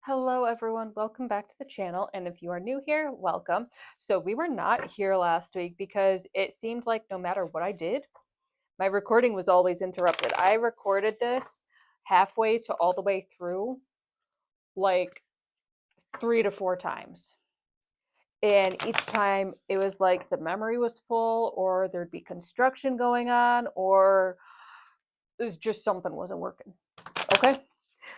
Hello everyone, welcome back to the channel, and if you are new here, welcome. So we were not here last week because it seemed like no matter what I did, my recording was always interrupted. I recorded this halfway to all the way through like 3 to 4 times. And each time it was like the memory was full, or there'd be construction going on, or it was just something wasn't working. Okay,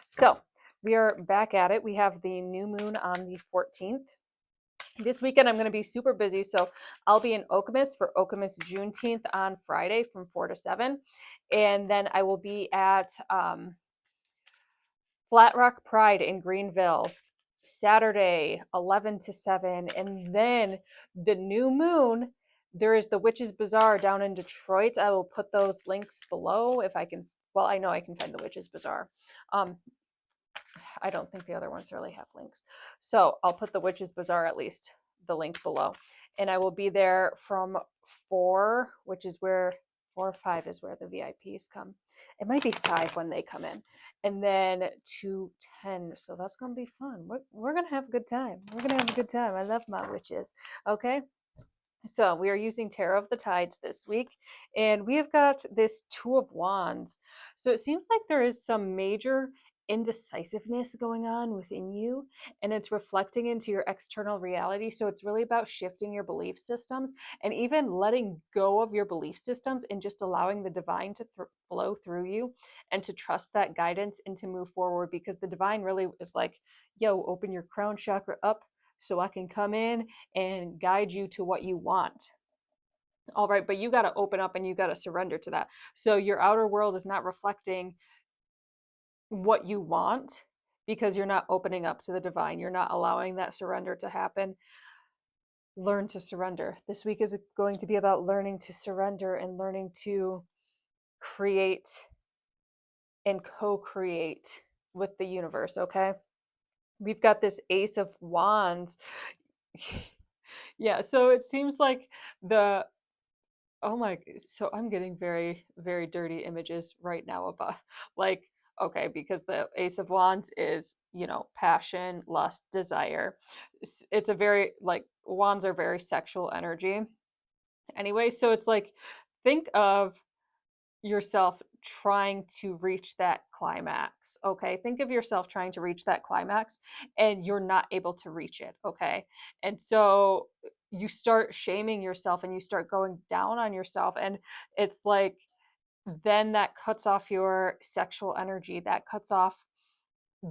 so we are back at it. We have the new moon on the 14th. This weekend I'm going to be super busy, so I'll be in Okemos for Okemos Juneteenth on Friday from 4 to 7, and then I will be at Flat Rock Pride in Greenville Saturday 11 to 7, and then the new moon, there is the Witches Bazaar down in Detroit. I will put those links below if I can. Well, I know I can find the Witches Bazaar. I don't think the other ones really have links. So I'll put the Witches Bazaar, at least the link below. And I will be there from 4, which is where 4 or 5 is where the VIPs come. It might be 5 when they come in. And then to 10. So that's going to be fun. We're going to have a good time. We're going to have a good time. I love my witches. Okay. So we are using Tarot of the Tides this week, and we have got this Two of Wands. So it seems like there is some major indecisiveness going on within you, and it's reflecting into your external reality. So it's really about shifting your belief systems and even letting go of your belief systems and just allowing the divine to flow through you and to trust that guidance and to move forward, because the divine really is like, yo, open your crown chakra up so I can come in and guide you to what you want. All right, but you got to open up and you got to surrender to that. So your outer world is not reflecting what you want because you're not opening up to the divine. You're not allowing that surrender to happen. Learn to surrender. This week is going to be about learning to surrender and learning to create and co-create with the universe, okay? We've got this Ace of Wands. Yeah, so it seems like the oh my, so I'm getting very, very dirty images right now about like, okay, because the Ace of Wands is, passion, lust, desire. It's a very, like, wands are very sexual energy. Anyway, so it's like, think of yourself trying to reach that climax. Okay, think of yourself trying to reach that climax and you're not able to reach it. Okay, and so you start shaming yourself and you start going down on yourself, and it's like, then that cuts off your sexual energy, that cuts off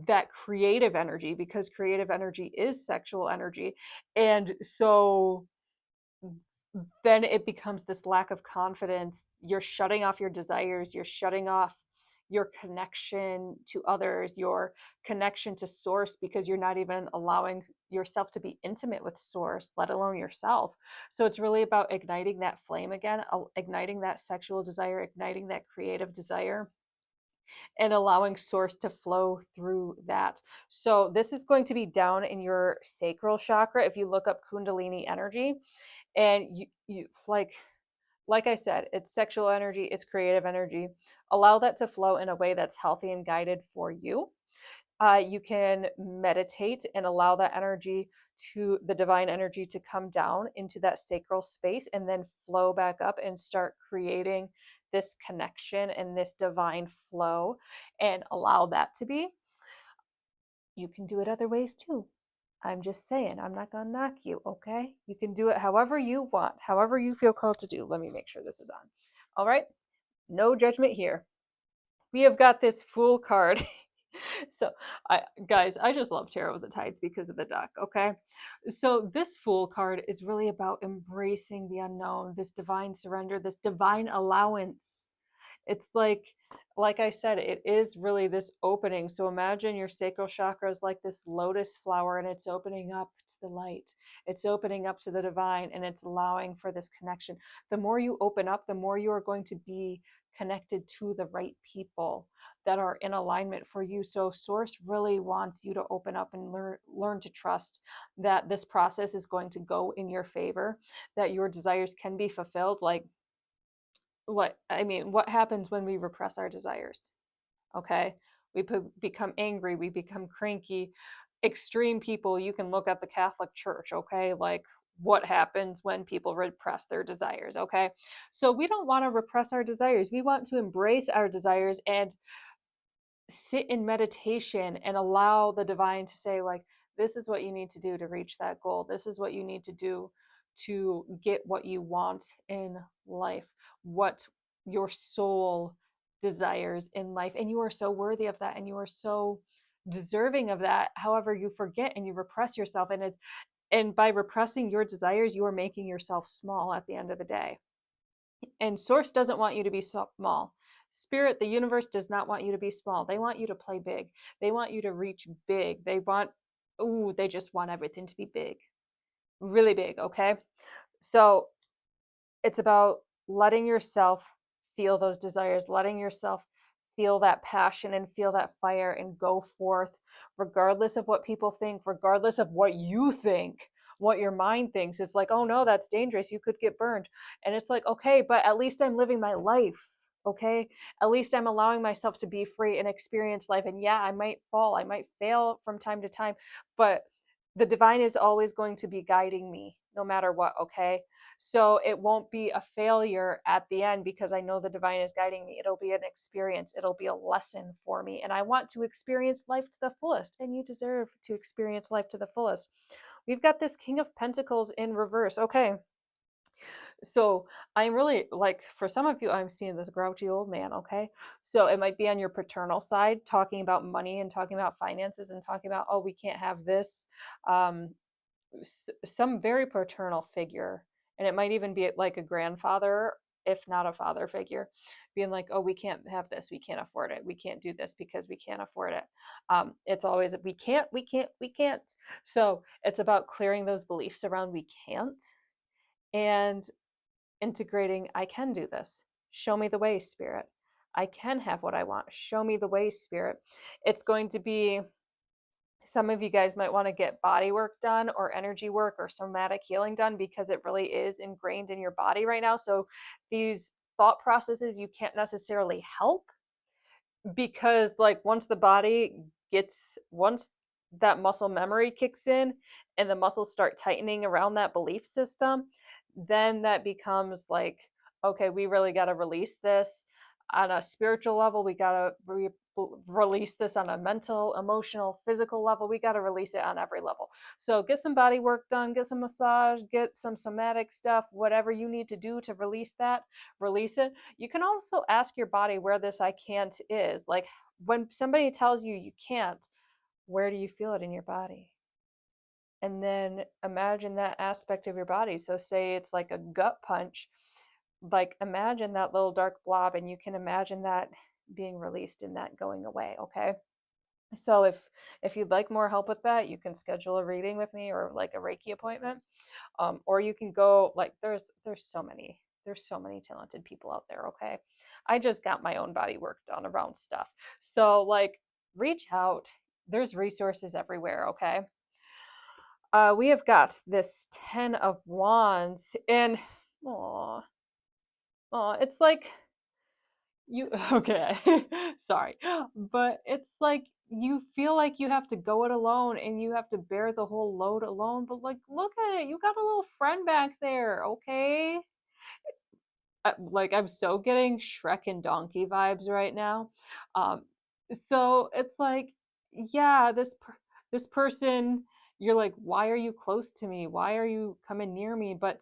that creative energy, because creative energy is sexual energy. And so then it becomes this lack of confidence. You're shutting off your desires, you're shutting off your connection to others, your connection to source, because you're not even allowing yourself to be intimate with source, let alone yourself. So it's really about igniting that flame again, igniting that sexual desire, igniting that creative desire, and allowing source to flow through that. So this is going to be down in your sacral chakra. If you look up Kundalini energy, and you like I said, it's sexual energy, it's creative energy. Allow that to flow in a way that's healthy and guided for you. You can meditate and allow that energy, to the divine energy, to come down into that sacral space and then flow back up and start creating this connection and this divine flow, and allow that to be. You can do it other ways too. I'm just saying, I'm not going to knock you, okay? You can do it however you want, however you feel called to do. Let me make sure this is on. All right? No judgment here. We have got this Fool card. So, guys, I just love Tarot of the Tides because of the deck, okay? So, this Fool card is really about embracing the unknown, this divine surrender, this divine allowance. It's like I said, it is really this opening. So imagine your sacral chakra is like this lotus flower, and it's opening up to the light. It's opening up to the divine, and it's allowing for this connection. The more you open up, the more you are going to be connected to the right people that are in alignment for you. So source really wants you to open up and learn to trust that this process is going to go in your favor, that your desires can be fulfilled. Like, what happens when we repress our desires? Okay, we become angry, we become cranky, extreme people, you can look at the Catholic Church, okay? Like what happens when people repress their desires, okay? So we don't want to repress our desires. We want to embrace our desires and sit in meditation and allow the divine to say, like, this is what you need to do to reach that goal. This is what you need to do to get what you want in life, what your soul desires in life. And you are so worthy of that, and you are so deserving of that. However, you forget and you repress yourself, and by repressing your desires, you are making yourself small at the end of the day. And source doesn't want you to be small. Spirit, the universe does not want you to be small. They want you to play big. They want you to reach big. They just want everything to be big, really big, okay? So it's about letting yourself feel those desires, letting yourself feel that passion and feel that fire and go forth, regardless of what people think, regardless of what you think, what your mind thinks. It's like, oh no, that's dangerous. You could get burned. And it's like, okay, but at least I'm living my life. Okay. At least I'm allowing myself to be free and experience life. And yeah, I might fall, I might fail from time to time, but the divine is always going to be guiding me no matter what. Okay. So it won't be a failure at the end because I know the divine is guiding me. It'll be an experience, it'll be a lesson for me. And I want to experience life to the fullest. And you deserve to experience life to the fullest. We've got this King of Pentacles in reverse. Okay. So I'm really like, for some of you, I'm seeing this grouchy old man. Okay. So it might be on your paternal side, talking about money and talking about finances and talking about, oh, we can't have this. Um, some very paternal figure, and it might even be like a grandfather, if not a father figure, being like, oh, we can't have this, we can't afford it, we can't do this because we can't afford it. It's always we can't, we can't, we can't. So it's about clearing those beliefs around we can't and integrating, I can do this, show me the way, Spirit. I can have what I want, show me the way, Spirit. It's going to be, some of you guys might want to get body work done or energy work or somatic healing done because it really is ingrained in your body right now. So these thought processes you can't necessarily help, because like once that muscle memory kicks in and the muscles start tightening around that belief system, then that becomes like, okay, we really got to release this on a spiritual level. We got to release this on a mental, emotional, physical level. We got to release it on every level. So get some body work done, get some massage, get some somatic stuff, whatever you need to do to release that, release it. You can also ask your body where this I can't is. Like when somebody tells you you can't, where do you feel it in your body? And then imagine that aspect of your body. So say it's like a gut punch, like imagine that little dark blob, and you can imagine that being released and that going away. Okay. So if you'd like more help with that, you can schedule a reading with me or like a Reiki appointment. Or you can go, like there's so many talented people out there. Okay. I just got my own body work done around stuff. So like reach out. There's resources everywhere. Okay. We have got this 10 of Wands, and oh, it's like you okay. Sorry, but it's like you feel like you have to go it alone and you have to bear the whole load alone. But like, look at it, you got a little friend back there. Okay, like I'm so getting Shrek and Donkey vibes right now. Um, so it's like, yeah, this person, you're like, why are you close to me? Why are you coming near me? But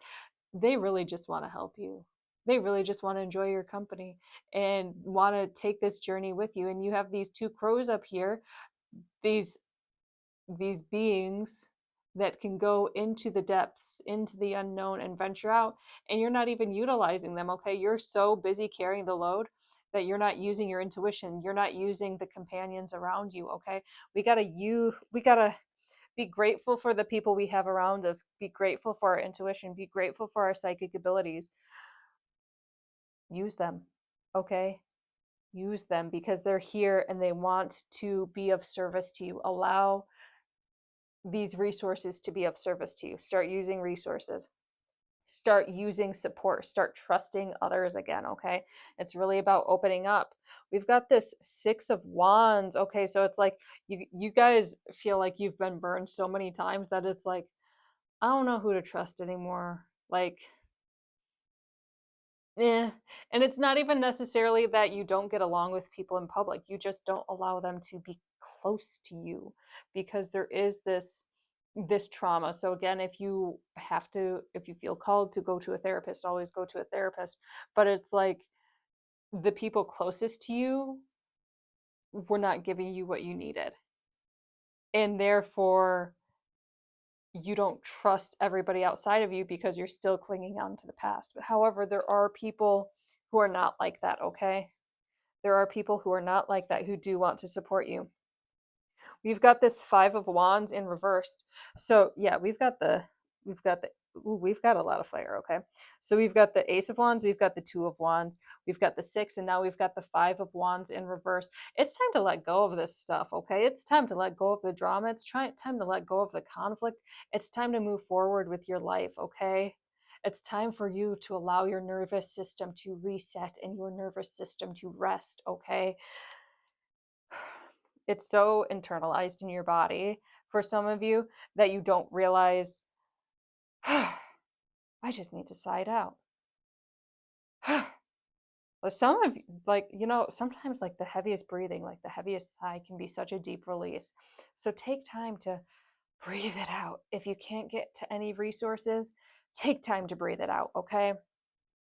they really just want to help you. They really just want to enjoy your company and want to take this journey with you. And you have these two crows up here, these these beings that can go into the depths, into the unknown, and venture out, and you're not even utilizing them. Okay, you're so busy carrying the load that you're not using your intuition, you're not using the companions around you. Okay, we gotta be grateful for the people we have around us, be grateful for our intuition, be grateful for our psychic abilities. Use them. Okay, use them because they're here and they want to be of service to you. Allow these resources to be of service to you. Start using resources. Start using support, start trusting others again, okay? It's really about opening up. We've got this 6 of Wands. Okay, so it's like you guys feel like you've been burned so many times that it's like, I don't know who to trust anymore. Like, eh. And it's not even necessarily that you don't get along with people in public. You just don't allow them to be close to you because there is this trauma. So again, if you feel called to go to a therapist, always go to a therapist. But it's like the people closest to you were not giving you what you needed. And therefore, you don't trust everybody outside of you because you're still clinging on to the past. But however, there are people who are not like that, okay? There are people who are not like that who do want to support you. We've got this 5 of Wands in reversed. So yeah, we've got a lot of fire, okay? So we've got the Ace of Wands, we've got the 2 of Wands, we've got the 6, and now we've got the 5 of Wands in reverse. It's time to let go of this stuff, okay? It's time to let go of the drama. Time to let go of the conflict. It's time to move forward with your life, okay? It's time for you to allow your nervous system to reset and your nervous system to rest, okay? It's so internalized in your body for some of you that you don't realize, I just need to sigh it out. But some of you, like, sometimes like the heaviest breathing, like the heaviest sigh can be such a deep release. So take time to breathe it out. If you can't get to any resources, take time to breathe it out, okay?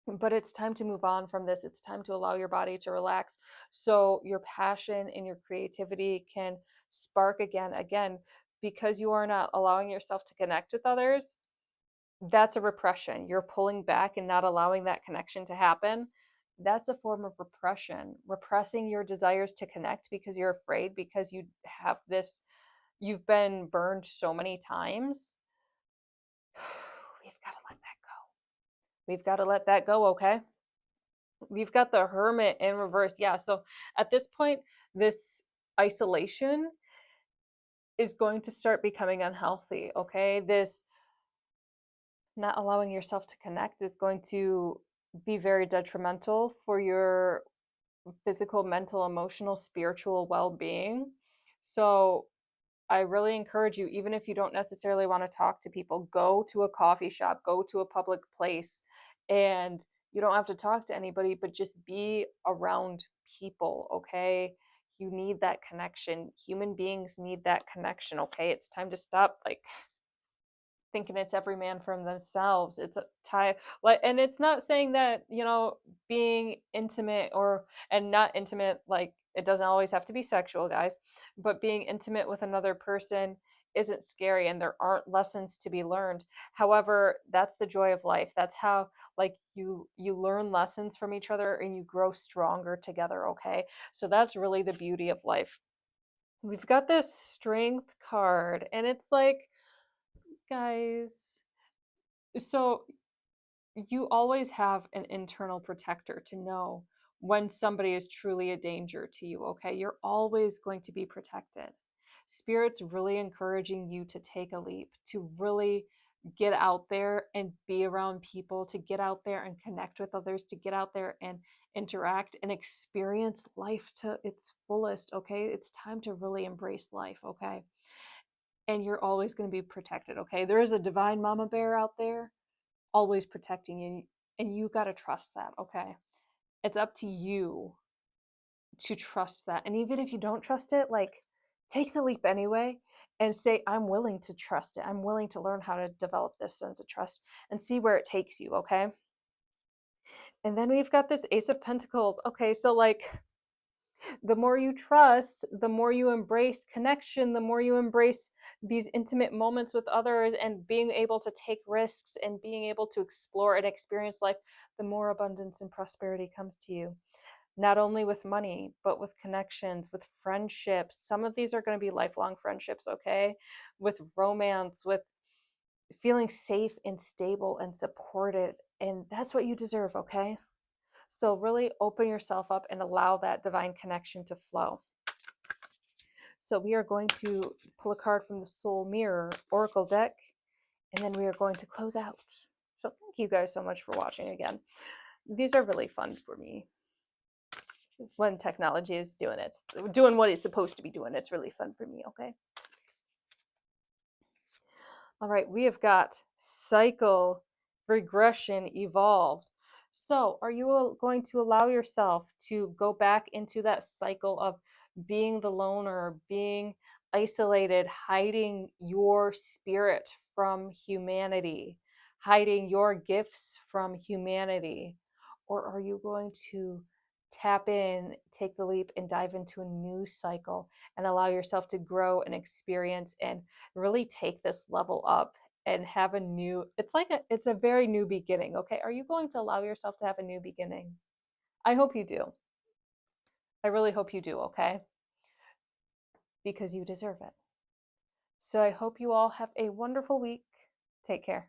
But it's time to move on from this. It's time to allow your body to relax so your passion and your creativity can spark again, because you are not allowing yourself to connect with others. That's a repression. You're pulling back and not allowing that connection to happen. That's a form of repression, repressing your desires to connect because you're afraid, because you've been burned so many times. We've got to let that go. We've got to let that go, okay? We've got the Hermit in reverse. Yeah, so at this point, this isolation is going to start becoming unhealthy, okay? This not allowing yourself to connect is going to be very detrimental for your physical, mental, emotional, spiritual well-being. So I really encourage you, even if you don't necessarily want to talk to people, go to a coffee shop, go to a public place, and you don't have to talk to anybody, but just be around people, okay? You need that connection. Human beings need that connection, okay? It's time to stop like thinking it's every man from themselves. It's a tie, like, and it's not saying that, being intimate and not intimate, like, it doesn't always have to be sexual, guys, but being intimate with another person isn't scary, and there aren't lessons to be learned. However, that's the joy of life. That's how, like, you learn lessons from each other and you grow stronger together, okay? So that's really the beauty of life. We've got this Strength card, and it's like, guys, so you always have an internal protector to know when somebody is truly a danger to you, okay? You're always going to be protected. Spirit's really encouraging you to take a leap, to really get out there and be around people, to get out there and connect with others, to get out there and interact and experience life to its fullest, okay? It's time to really embrace life, okay? And you're always going to be protected, okay? There is a divine mama bear out there always protecting you, and you got to trust that, okay? It's up to you to trust that. And even if you don't trust it, like, take the leap anyway and say, I'm willing to trust it. I'm willing to learn how to develop this sense of trust and see where it takes you, okay? And then we've got this Ace of Pentacles. Okay, so like, the more you trust, the more you embrace connection, the more you embrace these intimate moments with others and being able to take risks and being able to explore and experience life, the more abundance and prosperity comes to you. Not only with money, but with connections, with friendships. Some of these are going to be lifelong friendships, okay? With romance, with feeling safe and stable and supported. And that's what you deserve, okay? So really open yourself up and allow that divine connection to flow. So we are going to pull a card from the Soul Mirror Oracle deck, and then we are going to close out. So thank you guys so much for watching again. These are really fun for me. When technology is doing what it's supposed to be doing, it's really fun for me, okay? All right, we have got cycle, regression, evolved. So, are you going to allow yourself to go back into that cycle of being the loner, being isolated, hiding your spirit from humanity, hiding your gifts from humanity? Or are you going to tap in, take the leap, and dive into a new cycle and allow yourself to grow and experience and really take this level up and have a new, it's a very new beginning, okay? Are you going to allow yourself to have a new beginning? I hope you do. I really hope you do, okay? Because you deserve it. So I hope you all have a wonderful week. Take care.